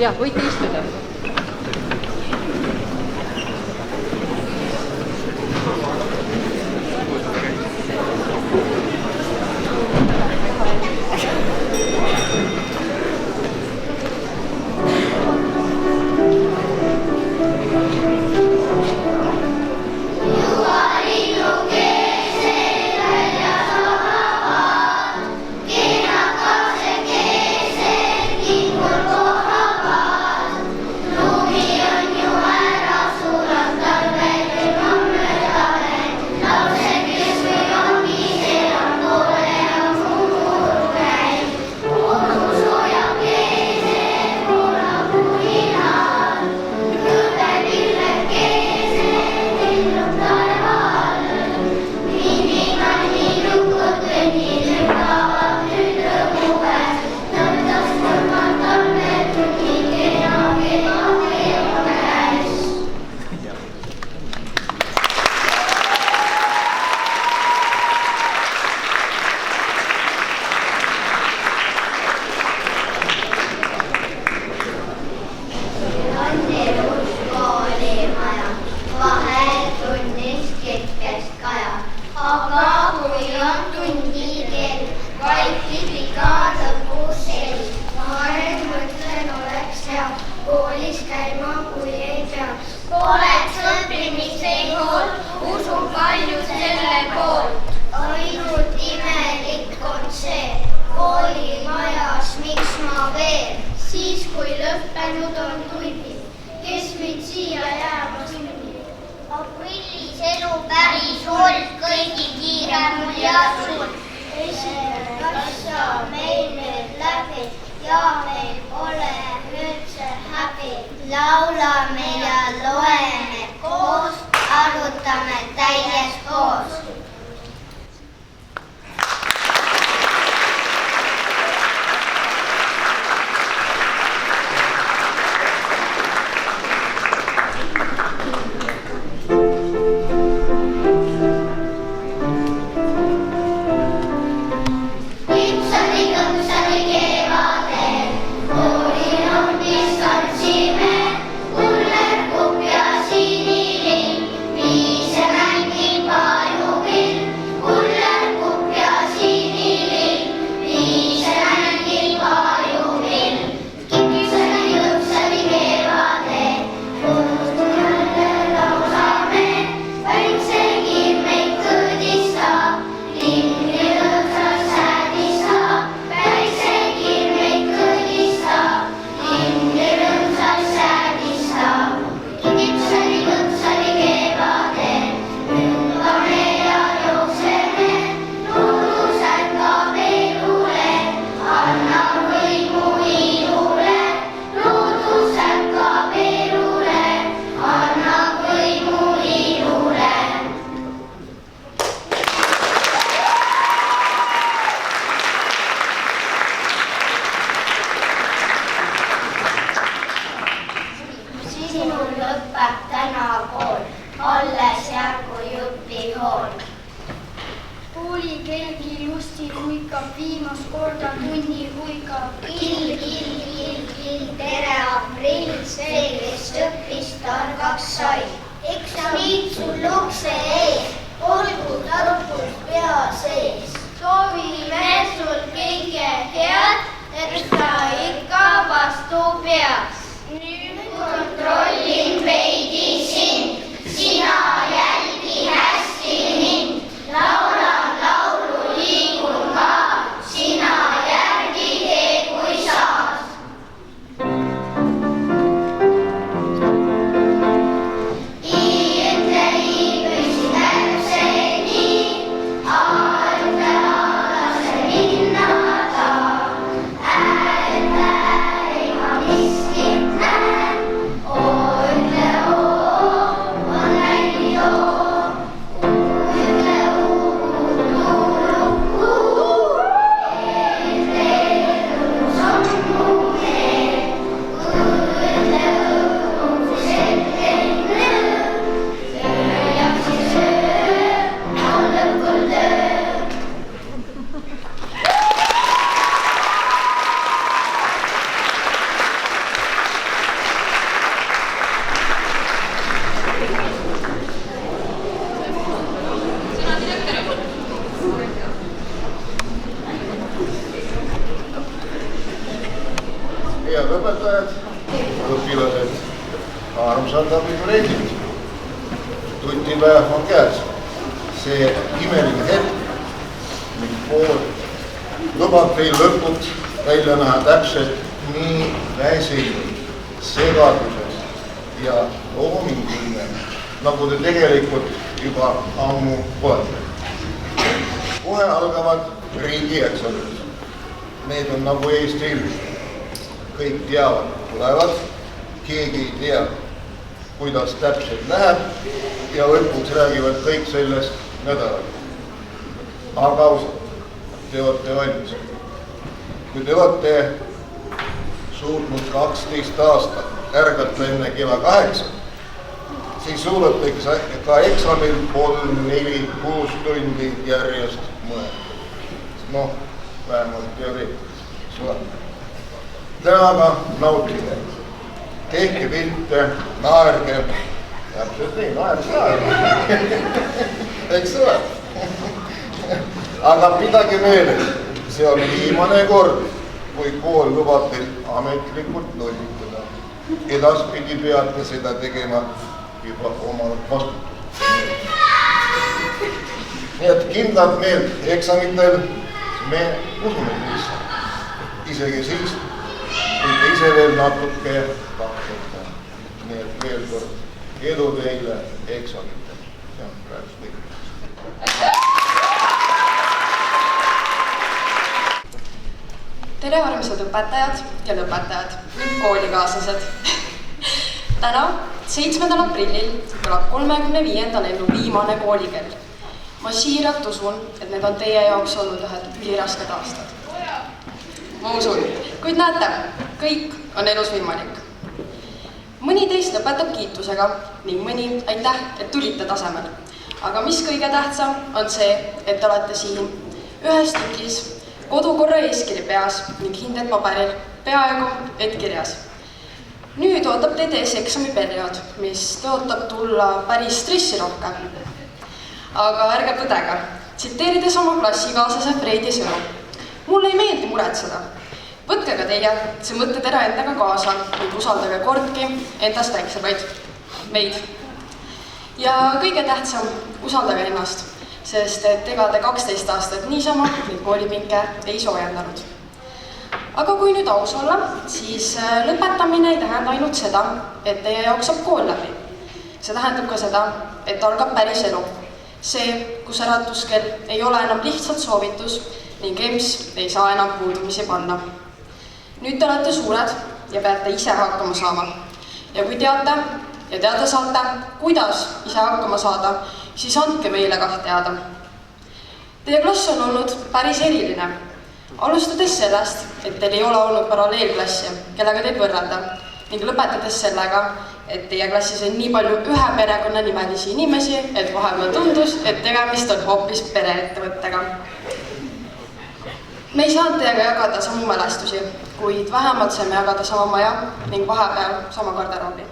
ja võite istuda. Miski koolipäev on käes. See imeline hetk, mil kool lubab teil lõpuks välja näha täpselt nii väsinud, segaduses ja loominguline, nagu te tegelikult juba ammu olete. Kohe algavad riigieksamid. Need on nagu Eesti ilus. Kõik teavad, tulevad, keegi ei tea, kuidas täpselt läheb ja lõpuks räägivad kõik sellest nädalal. Aga ausalt, te olete valmis. Kui te olete suutnud 12 aastat ärgata enne kella 8, siis suudate ka eksamil 3, 4, 6 tundi järjest mõelda. Vähemalt teoreetiliselt. Täna aga nautige. Tehke pilte, naerge. Täpselt nii, naerge. Eks ole. Aga pidage meeles, see on viimane kord, kui kool lubab teil ametlikult lollitada. Edaspidi peate seda tegema juba omal vastutusel. Nii et kindlad meelt eksamitel me usume teisse. Isegi siis, kui te ise veel natuke kahtlete. Nii et veel kord edu teile eksamitel. See on praegu kõik. Tere armsad õpetajad ja lõpetajad ning koolikaaslased. Täna, 7. aprillil, kõlab 35. lennu viimane koolikell. Ma siiralt usun, et need on teie jaoks olnud ühed ülirasked aastad. Ma usun, kuid näete, kõik on elus võimalik. Mõni teist lõpetab kiitusega ning mõni aitäh, et tulite tasemel. Aga mis kõige tähtsam on see, et olete siin ühes tükis kodukorra eeskiri peas ning hinded paberil peaaegu et kirjas. Nüüd ootab teid ees eksamiperiood, mis tõotab tulla päris stressirohke. Aga ärge põdega, tsiteerides oma klassikaaslase Freidi sõnu. Mulle ei meeldi muretseda. Võtke ka teie see mõttetera endaga kaasa ning usaldage kordki endast väiksemaid meid. Ja kõige tähtsam, usaldage ennast, sest et ega te 12 aastat niisama ning koolipinke ei soojendanud. Aga kui nüüd aus olla, siis lõpetamine ei tähenda ainult seda, et teie jaoks saab kool läbi. See tähendab ka seda, et algab päris elu. See, kus äratuskell ei ole enam lihtsalt soovitus ning EMS ei saa enam puudumisi panna. Nüüd te olete suured ja peate ise hakkama saama. Ja kui teate saate, kuidas ise hakkama saada, siis andke meile ka teada. Teie klass on olnud päris eriline. Alustades sellest, et teil ei ole olnud paralleelklassi, kellega teid võrrelda, ning lõpetades sellega, et teie klassis on nii palju ühe perekonna nimelisi inimesi, et vahepeal tundus, et tegemist on hoopis pereettevõttega. Me ei saanud teiega jagada samu mälestusi, kuid vähemalt saime jagada sama maja ning vahepeal sama garderoobi.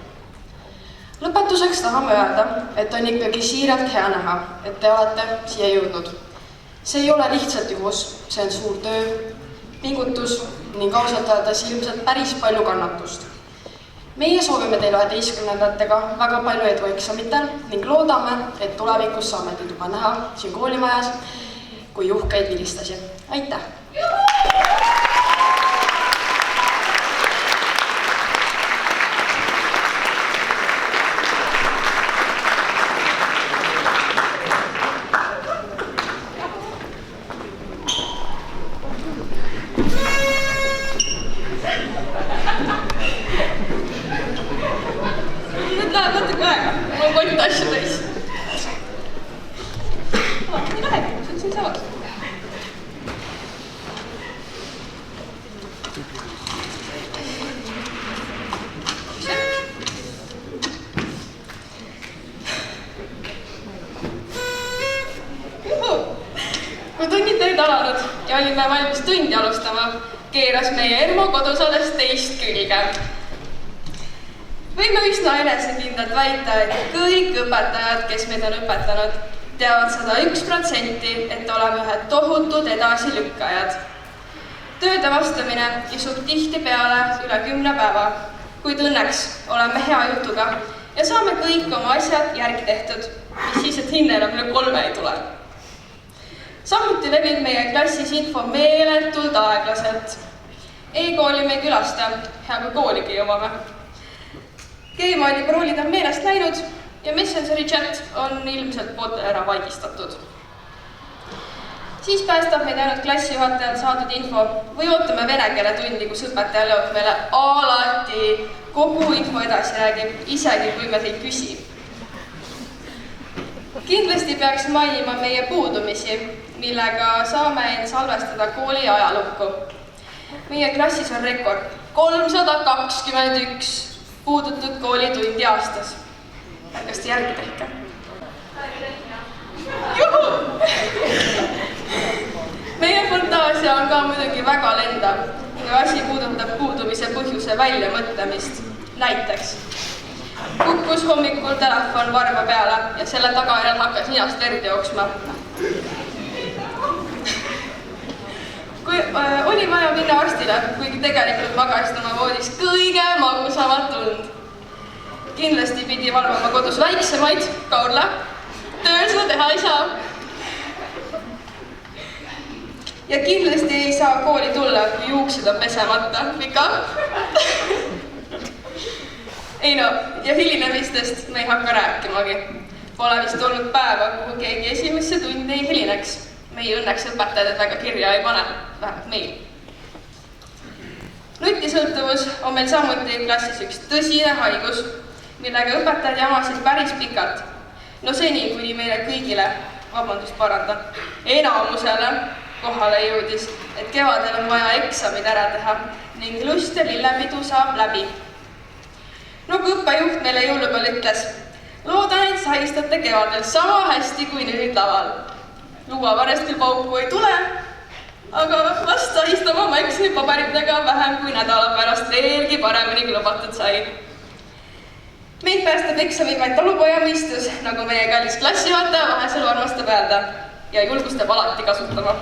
Lõpetuseks tahame öelda, et on ikkagi siiralt hea näha, et te olete siia jõudnud. See ei ole lihtsalt juhus, see on suur töö, pingutus ning ausalt öeldes ilmselt päris palju kannatust. Meie soovime teil 11-ndatega väga palju edu eksamitel ning loodame, et tulevikus saame teid juba näha siin koolimajas kui uhkeid vilistasi. Aitäh! Nüüd läheb natuke aega, mul on kolt asju täis. Nii läheb, see on siin saavad. Kui tunnid teid alanud ja olime valmis tundi alustama, keeras meie ERMO kodus alles teist külge. Võime üsna enesekindlalt väita, et kõik õpetajad, kes meid on õpetanud, teavad 101%, et oleme ühed tohutud edasilükkajad. Tööde vastamine kisub tihti peale üle 10 päeva, kuid õnneks oleme hea jutuga ja saame kõik oma asjad järgi tehtud, mis siis, et hinne enam üle 3 ei tule. Samuti levib meie klassis info meeletult aeglaselt. E-kooli me ei külasta, hea kui kooligi jõuame. Gmaili paroolid on meelest läinud ja Messengeri chat on ilmselt pooltel ära vaigistatud. Siis päästab meid ainult klassijuhatajalt saadud info või ootame vene keele tundi, kus õpetaja Leot meile alati kogu info edasi räägib, isegi kui me ei küsi. Kindlasti peaks mainima meie puudumisi, millega saame end salvestada kooli ajalukku. Meie klassis on rekord 321 puudutud koolitundi aastas. Kas te järgi tehke? Juhu! Meie fantaasia on ka muidugi väga lendav, kui asi puudutab puudumise põhjuse väljamõtlemist. Näiteks kukkus hommikul telefon varba peale ja selle tagajärjel hakkas ninast verd jooksma. Kui oli vaja minna arstile, kuigi tegelikult magasid oma voodis kõige magusamat tund. Kindlasti pidi valvama kodus väiksemaid, Kaurla, tööl seda teha ei saa. Ja kindlasti ei saa kooli tulla, kui juuksed on pesemata, Vika. Ei no, ja hilinemistest me ei hakka rääkimagi. Pole vist olnud päeva, kuhu keegi esimesse tundi ei hilineks. Meie õnneks õpetajad väga kirja ei pane, vähemalt meil. Nutisõltuvus on meil samuti klassis üks tõsine haigus, millega õpetajad jamasid päris pikalt. No seni, kuni meile kõigile, enamusele kohale jõudis, et kevadel on vaja eksamid ära teha ning lust ja lillepidu saab läbi. Nagu õppejuht meile jõulupeal ütles, loodan, et sahistate kevadel sama hästi kui nüüd laval. Luuavarest küll pauku ei tule, aga vast sahistama oma eksamipaberitega vähem kui nädala pärast veelgi paremini kui lubatud sai. Meid päästab eksamid vaid talupoja mõistus, nagu meie kallis klassijuhataja vahesel armastab öelda ja julgustab alati kasutama.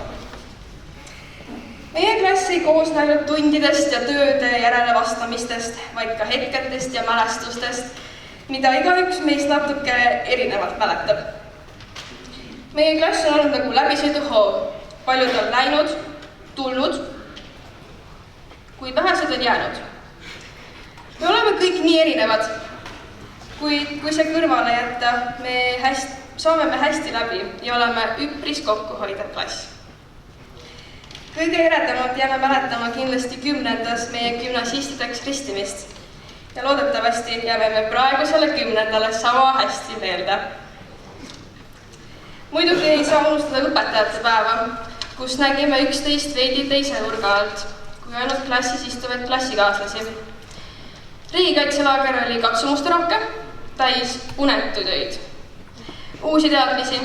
Meie klass ei koosne ainult tundidest ja tööde järele vastamistest, vaid ka hetketest ja mälestustest, mida igaüks meist natuke erinevalt mäletab. Meie klass on olnud nagu läbisõiduhoov. Paljud on läinud, tulnud, kui vähesed on jäänud. Me oleme kõik nii erinevad, kuid kui see kõrvale jätta, saame me hästi läbi ja oleme üpris kokkuhoidev klass. Kõige eredamalt jääme mäletama kindlasti 10. meie gümnasistideks ristimist ja loodetavasti jääme me praegusele 10. sama hästi meelde. Muidugi ei saa unustada õpetajate päeva, kus nägime üksteist veidi teise nurga alt, kui ainult klassis istuvaid klassikaaslasi. Riigikaitselaager oli katsumuste rohke, täis unetuid öid, uusi teadmisi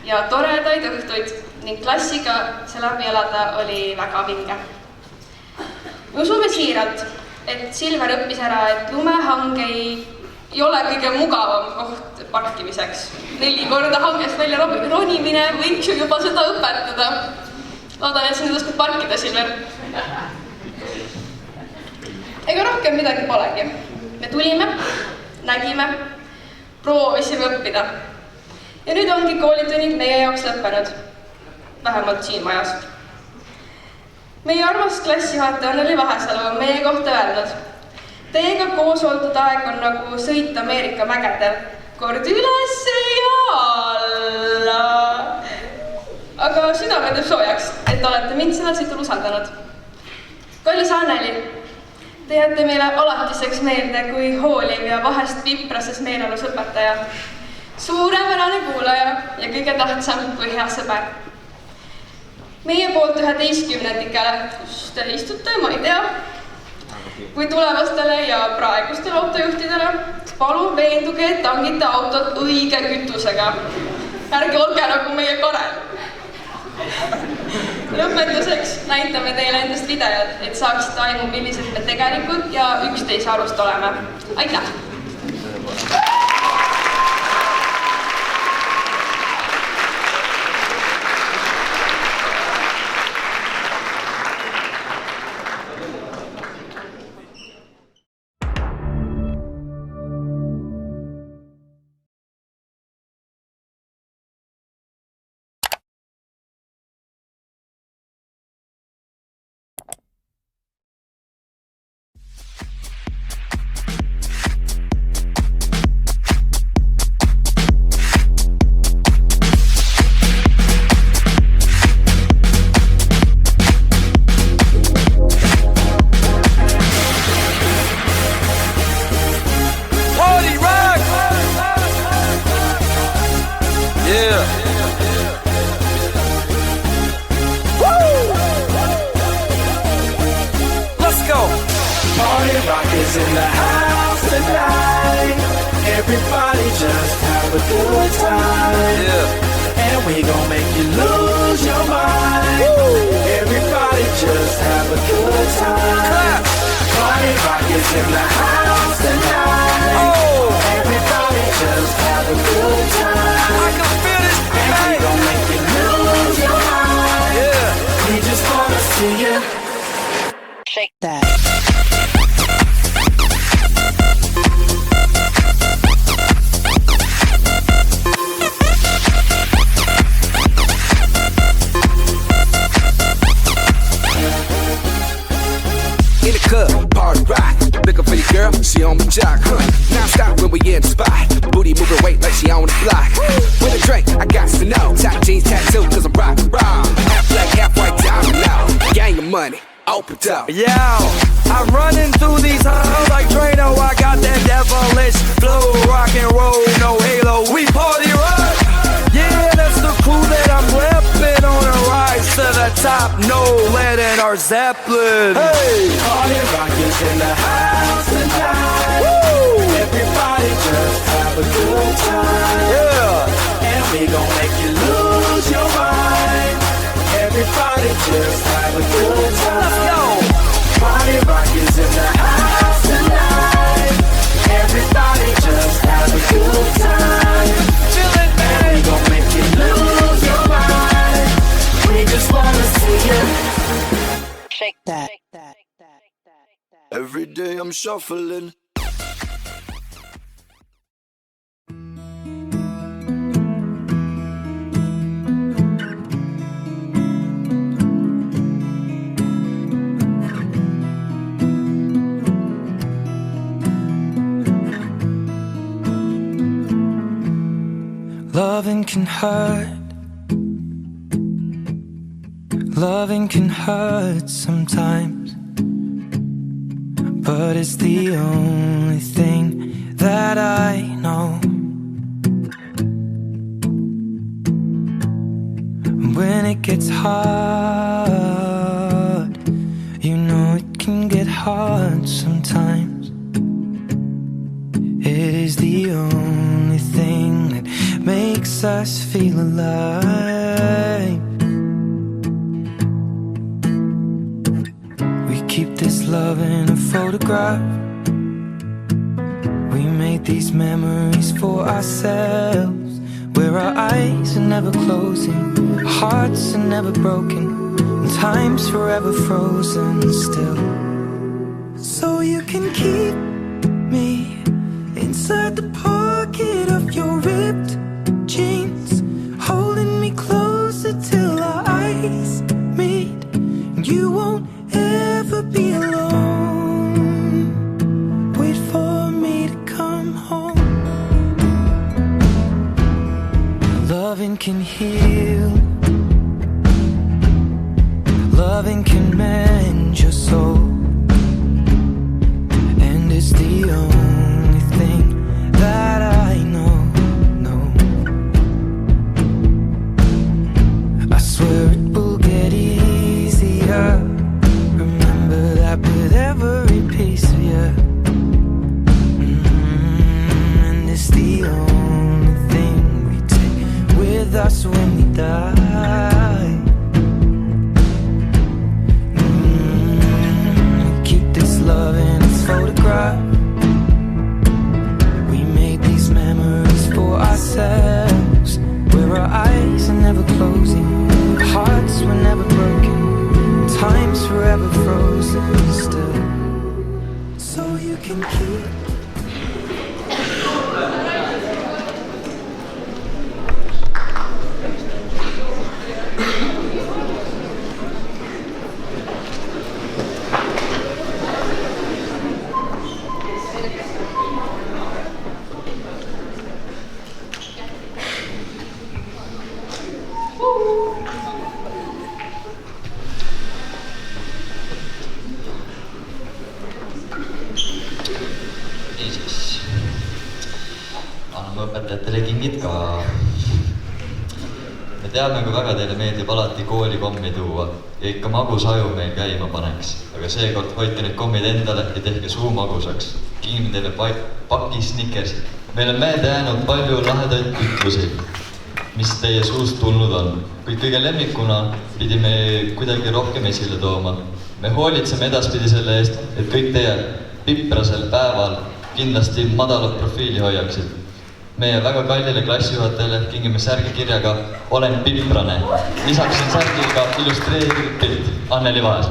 ja toredaid õhtuid ning klassiga see läbi elada oli väga vinge. Usume siiralt, et Silver õppis ära, et lumehang ei ole kõige mugavam koht parkimiseks. 4 korda hangest välja ronimine võiks ju juba seda õpetada. Loodan, et sa nüüd oskad parkida, Silver. Ega rohkem midagi polegi. Me tulime, nägime, proovisime õppida. Ja nüüd ongi koolitunnid meie jaoks lõppenud. Vähemalt siin majas. Meie armas klassijuhataja Anneli Vahesalu on meie kohta öelnud. Teiega koos oldud aeg on nagu sõit Ameerika mägedel. Kord üles ja alla. Aga südame teeb soojaks, et olete mind sellel sõitul usaldanud. Kallis Anneli, te jääte meile alatiseks meelde kui hooliv ja vahest viprases meeleolus õpetaja. Suurepärane kuulaja ja kõige tähtsam kui hea sõber. Meie poolt 11-ndikele, kus te istute, ma ei tea, kui tulevastele ja praegustele autojuhtidele, palun veenduge, et tangite autot õige kütusega. Ärge olge nagu meie Karel. Lõpetuseks näitame teile endast videot, et saaksite aimu, millised me tegelikult ja üksteise arust oleme. Aitäh! Yeah. Woo! Let's go. Party rock is in the house tonight. Everybody just have a good time. Yeah. And we gon' make you lose your mind. Woo! Everybody just have a good time. Clap. Party rock is in the house tonight. Oh. Everybody just have a good time. I can feel this And we beat. gon' make you lose your mind. Yeah. We just wanna see you Shake that. In the club, party rock. Looking for your girl, she on my jock. Now stop when we in the spot. Booty moving weight like she on the block. With a drink, I got to know. Top jeans tattoo, cause I'm rock raw. Half black, half white, diamond now. Gang of money, open up. Yo, I'm running through these halls like Drano. I got that devilish flow, rock and roll, no halo. We party rock. Yeah, that's the crew that I'm repping on a rise to the top. No lead in our Zeppelin. Hey, Party rock is in the house tonight. woo, Everybody just have a good time. yeah. And we gon' make you lose your mind. Everybody just have a good time. Let's go. Party rock is in the house tonight. Everybody just have a good time. Chillin', And we man. gon' make you lose your mind. We just wanna see you. Shake that. Every day I'm shuffling. Loving can hurt. Loving can hurt sometimes, but it's the only thing that I know. When it gets hard, you know it can get hard sometimes. It is the only thing that makes us feel alive. We keep this love in a photograph. We made these memories for ourselves, where our eyes are never closing, our hearts are never broken, and time's forever frozen still. So you can keep me inside the pocket of your ripped jeans, holding me closer till our eyes meet. You won't ever be alone. Wait for me to come home. Loving can heal. Loving can mend your soul. And it's the only thing that I know. I swear it will get easier. Remember that with every piece of you. And it's the only thing we take with us when we die. We keep this love in its photograph. We made these memories for ourselves, where our eyes are never closing, our hearts were never broken, time's forever frozen still. So you can keep. niisiis, anname õpetajatele kingid ka. Me teame, kui väga teile meeldib alati kooli kommi tuua ja ikka magus aju meil käima paneks. Aga seekord hoidke need kommid endale ja tehke suu magusaks. Kingime teile paki Snickersi. Meil on meelde jäänud palju lahedaid ütlusi, mis teie suust tulnud on. Kuid kõige lemmikuna pidime kuidagi rohkem esile tooma. Me hoolitseme edaspidi selle eest, et kõik teie piprasel päeval kindlasti madalat profiili hoiaksid. Meie väga kallile klassijuhatajale kingime särgi kirjaga Olen piprane. Lisaks on särgiga illustreeritud pilt Anneli Vaes.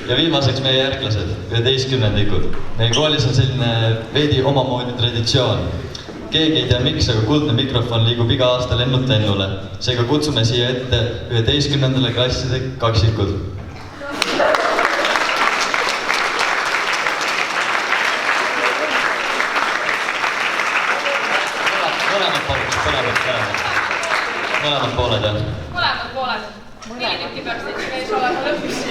Ja viimaseks meie järglased, 11-ndikud. Meie koolis on selline veidi omamoodi traditsioon. Keegi ei tea miks, aga kuldne mikrofon liigub iga aasta lennult lennule. Seega kutsume siia ette 11. klasside kaksikud. Mõlemad pooled, jah? Mõlemad pooled. Nii tükki peaks neid mees olema lõpuks.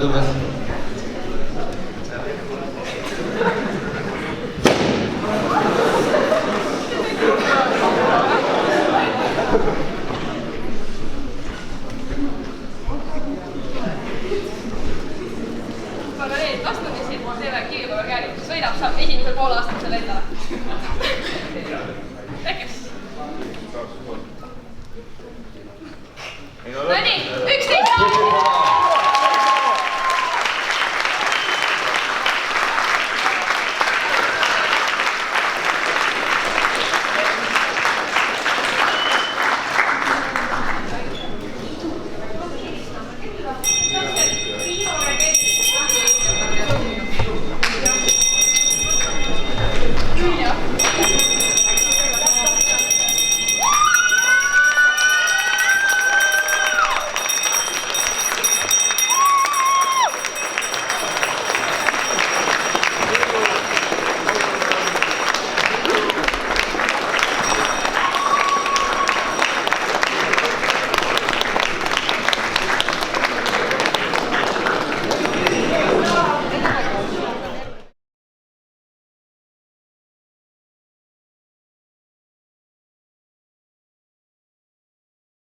Tulge. Aga need vastamised teeme Kivipäeva käärib. Sõidab saab esimesel poolaastasel endale. Tekkes. No nii,